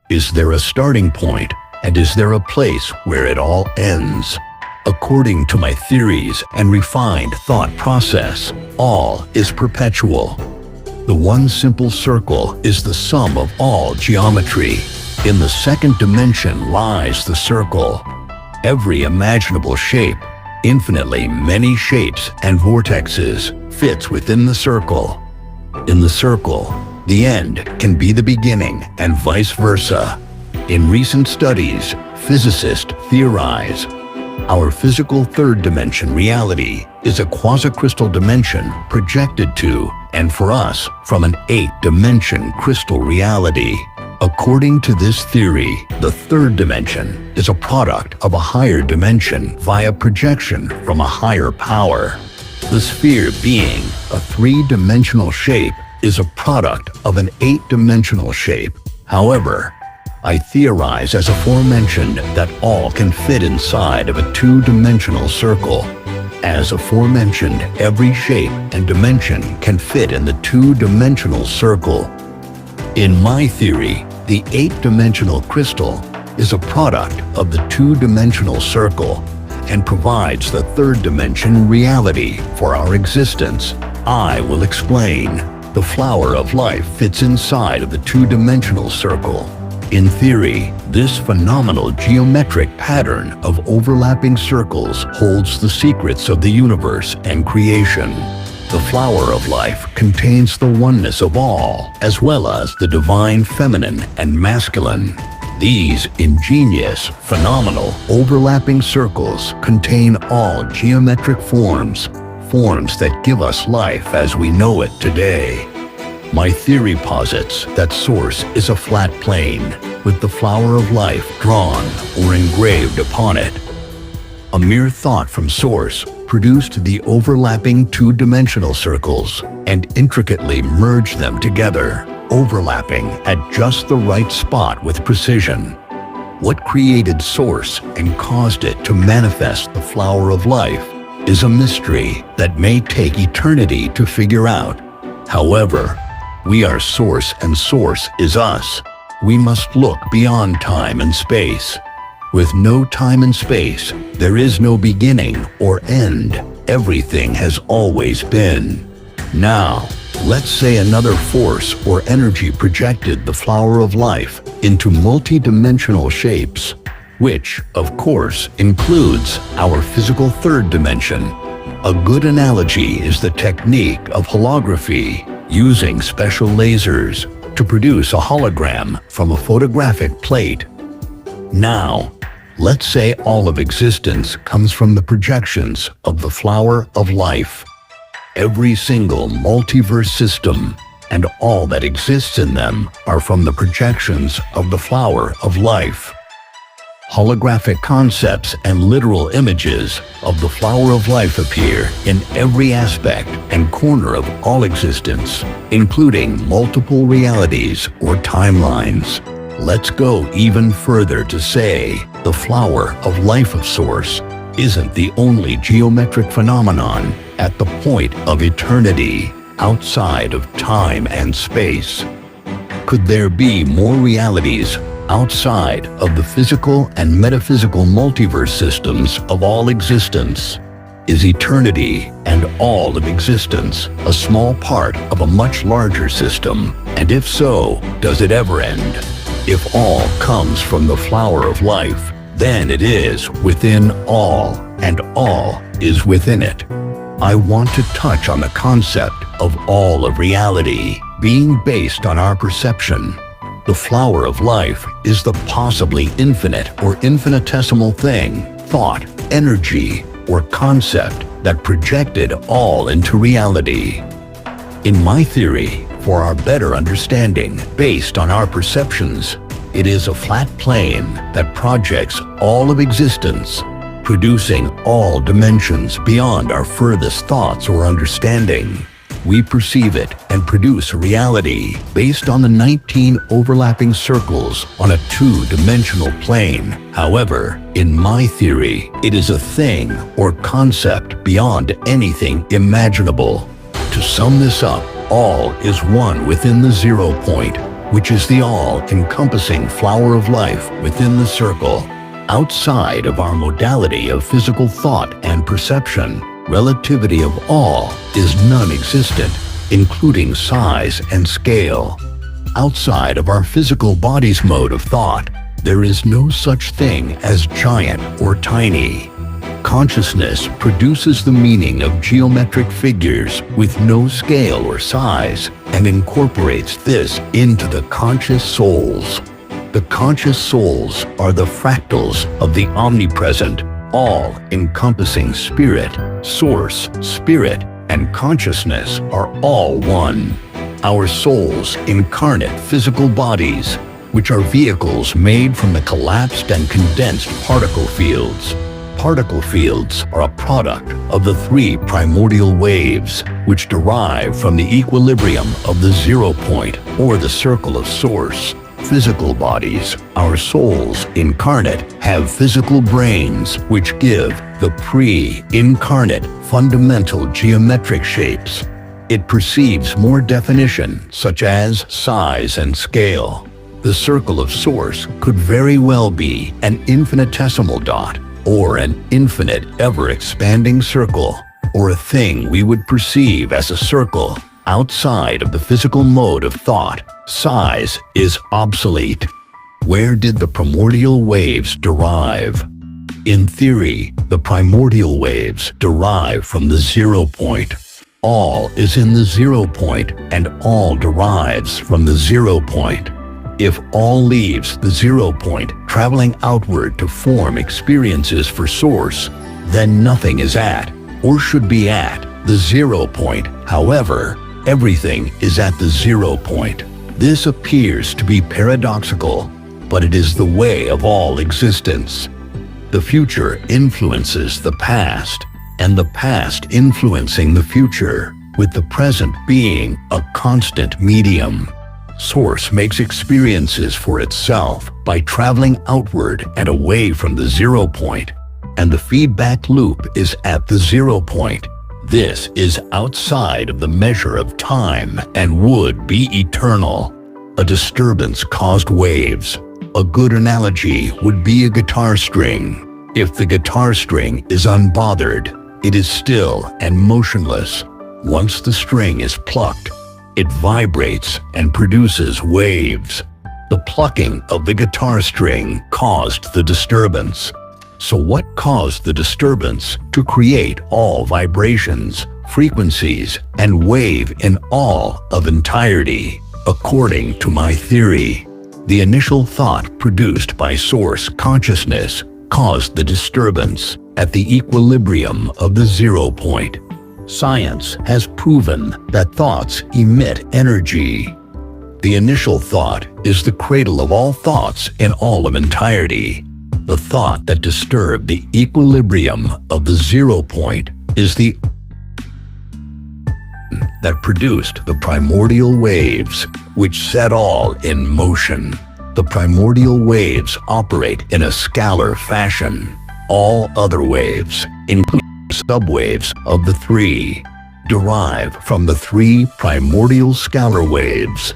Is there a starting point, and is there a place where it all ends? According to my theories and refined thought process, all is perpetual. The one simple circle is the sum of all geometry. In the second dimension lies the circle. Every imaginable shape, infinitely many shapes and vortexes, fits within the circle. In the circle, the end can be the beginning and vice versa. In recent studies, physicists theorize our physical third dimension reality is a quasi-crystal dimension projected to, and for us, from an eighth-dimension crystal reality. According to this theory, the third dimension is a product of a higher dimension via projection from a higher power. The sphere being a three-dimensional shape is a product of an eight-dimensional shape. However, I theorize as aforementioned that all can fit inside of a two-dimensional circle. As aforementioned, every shape and dimension can fit in the two-dimensional circle. In my theory, the eight-dimensional crystal is a product of the two-dimensional circle and provides the third dimension reality for our existence. I will explain. The flower of life fits inside of the two-dimensional circle. In theory, this phenomenal geometric pattern of overlapping circles holds the secrets of the universe and creation. The flower of life contains the oneness of all, as well as the divine feminine and masculine. These ingenious, phenomenal, overlapping circles contain all geometric forms that give us life as we know it today. My theory posits that Source is a flat plane with the flower of life drawn or engraved upon it. A mere thought from Source produced the overlapping two-dimensional circles and intricately merged them together, overlapping at just the right spot with precision. What created Source and caused it to manifest the flower of life is a mystery that may take eternity to figure out. However, we are Source and Source is us. We must look beyond time and space. With no time and space, there is no beginning or end. Everything has always been. Now, let's say another force or energy projected the flower of life into multi-dimensional shapes, which, of course, includes our physical third dimension. A good analogy is the technique of holography, using special lasers to produce a hologram from a photographic plate. Now, let's say all of existence comes from the projections of the flower of life. Every single multiverse system and all that exists in them are from the projections of the flower of life. Holographic concepts and literal images of the flower of life appear in every aspect and corner of all existence, including multiple realities or timelines. Let's go even further to say the flower of life of Source isn't the only geometric phenomenon at the point of eternity, outside of time and space. Could there be more realities outside of the physical and metaphysical multiverse systems of all existence? Is eternity and all of existence a small part of a much larger system? And if so, does it ever end? If all comes from the flower of life, then it is within all, and all is within it. I want to touch on the concept of all of reality being based on our perception. The flower of life is the possibly infinite or infinitesimal thing, thought, energy, or concept that projected all into reality. In my theory, for our better understanding, based on our perceptions, it is a flat plane that projects all of existence, producing all dimensions beyond our furthest thoughts or understanding. We perceive it and produce a reality based on the 19 overlapping circles on a two-dimensional plane. However, in my theory, it is a thing or concept beyond anything imaginable. To sum this up, all is one within the 0 point. which is the all-encompassing flower of life within the circle. Outside of our modality of physical thought and perception, relativity of all is non-existent, including size and scale. Outside of our physical body's mode of thought, there is no such thing as giant or tiny. Consciousness produces the meaning of geometric figures with no scale or size and incorporates this into the conscious souls. The conscious souls are the fractals of the omnipresent, all-encompassing spirit. Source, spirit, and consciousness are all one. Our souls incarnate physical bodies, which are vehicles made from the collapsed and condensed particle fields. Particle fields are a product of the three primordial waves, which derive from the equilibrium of the 0 point or the circle of source. Physical bodies, our souls incarnate, have physical brains which give the pre-incarnate fundamental geometric shapes. It perceives more definition, such as size and scale. The circle of source could very well be an infinitesimal dot, or an infinite ever-expanding circle, or a thing we would perceive as a circle. Outside of the physical mode of thought, size is obsolete. Where did the primordial waves derive? In theory, the primordial waves derive from the 0 point. All is in the 0 point, and all derives from the 0 point. If all leaves the 0 point, traveling outward to form experiences for source, then nothing is at, or should be at, the 0 point. However, everything is at the 0 point. This appears to be paradoxical, but it is the way of all existence. The future influences the past, and the past influencing the future, with the present being a constant medium. Source makes experiences for itself by traveling outward and away from the 0 point, and the feedback loop is at the 0 point. This is outside of the measure of time and would be eternal. A disturbance caused waves. A good analogy would be a guitar string. If the guitar string is unbothered, it is still and motionless. Once the string is plucked, it vibrates and produces waves. The plucking of the guitar string caused the disturbance. So what caused the disturbance to create all vibrations, frequencies, and wave in all of entirety? According to my theory, the initial thought produced by source consciousness caused the disturbance at the equilibrium of the 0 point. Science has proven that thoughts emit energy. The initial thought is the cradle of all thoughts in all of entirety. The thought that disturbed the equilibrium of the 0 point is the that produced the primordial waves, which set all in motion. The primordial waves operate in a scalar fashion. All other waves, including subwaves of the three, derive from the three primordial scalar waves.